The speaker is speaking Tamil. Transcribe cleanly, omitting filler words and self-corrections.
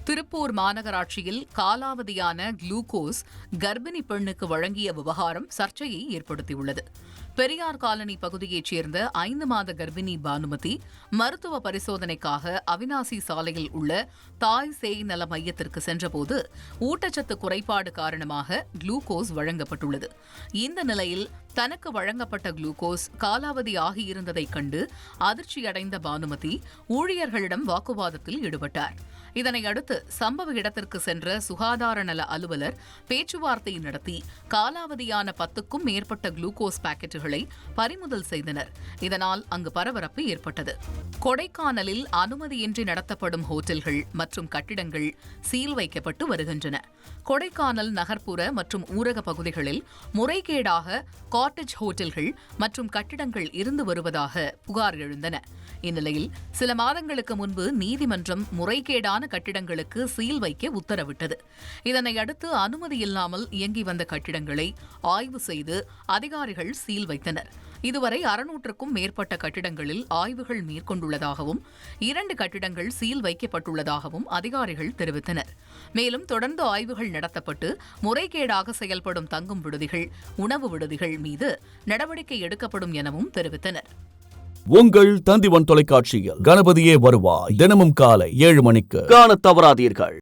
திருப்பூர் மாநகராட்சியில் காலாவதியான குளுக்கோஸ் கர்ப்பிணி பெண்ணுக்கு வழங்கிய விவகாரம் சர்ச்சையை ஏற்படுத்தியுள்ளது. பெரியார் காலனி பகுதியைச் சேர்ந்த 5 மாத கர்ப்பிணி பானுமதி மருத்துவ பரிசோதனைக்காக அவினாசி சாலையில் உள்ள தாய் சேய் நல மையத்திற்கு சென்றபோது ஊட்டச்சத்து குறைபாடு காரணமாக குளுக்கோஸ் வழங்கப்பட்டுள்ளது. இந்த நிலையில் தனக்கு வழங்கப்பட்ட குளுக்கோஸ் காலாவதி ஆகியிருந்ததைக் கண்டு அதிர்ச்சியடைந்த பானுமதி ஊழியர்களிடம் வாக்குவாதத்தில் ஈடுபட்டார். இதனையடுத்து சம்பவ இடத்திற்கு சென்ற சுகாதார நல அலுவலர் பேச்சுவார்த்தை நடத்தி காலாவதியான 10க்கும் மேற்பட்ட குளுக்கோஸ் பாக்கெட்டுகளை பறிமுதல் செய்தனர். இதனால் அங்கு பரபரப்பு ஏற்பட்டது. கொடைக்கானலில் அனுமதியின்றி நடத்தப்படும் ஹோட்டல்கள் மற்றும் கட்டிடங்கள் சீல் வைக்கப்பட்டு வருகின்றன. கொடைக்கானல் நகர்ப்புற மற்றும் ஊரக பகுதிகளில் முறைகேடாக காட்டேஜ் ஹோட்டல்கள் மற்றும் கட்டிடங்கள் இருந்து வருவதாக புகார் எழுந்தன. இந்நிலையில் சில மாதங்களுக்கு முன்பு நீதிமன்றம் முறைகேடான கட்டிடங்களுக்கு சீல் வைக்க உத்தரவிட்டது. இதனையடுத்து அனுமதி இல்லாமல் இயங்கி வந்த கட்டிடங்களை ஆய்வு செய்து அதிகாரிகள் சீல் வைத்தனர். இதுவரை 600க்கும் மேற்பட்ட கட்டிடங்களில் ஆய்வுகள் மேற்கொண்டுள்ளதாகவும் 2 கட்டிடங்கள் சீல் வைக்கப்பட்டுள்ளதாகவும் அதிகாரிகள் தெரிவித்தனர். மேலும் தொடர்ந்து ஆய்வுகள் நடத்தப்பட்டு முறைகேடாக செயல்படும் தங்கும் விடுதிகள், உணவு விடுதிகள் மீது நடவடிக்கை எடுக்கப்படும் எனவும் தெரிவித்தனர். உங்கள் தந்திவன் தொலைக்காட்சியில் கணபதியே வருவாய் தினமும் காலை 7 மணிக்கு காணத் தவறாதீர்கள்.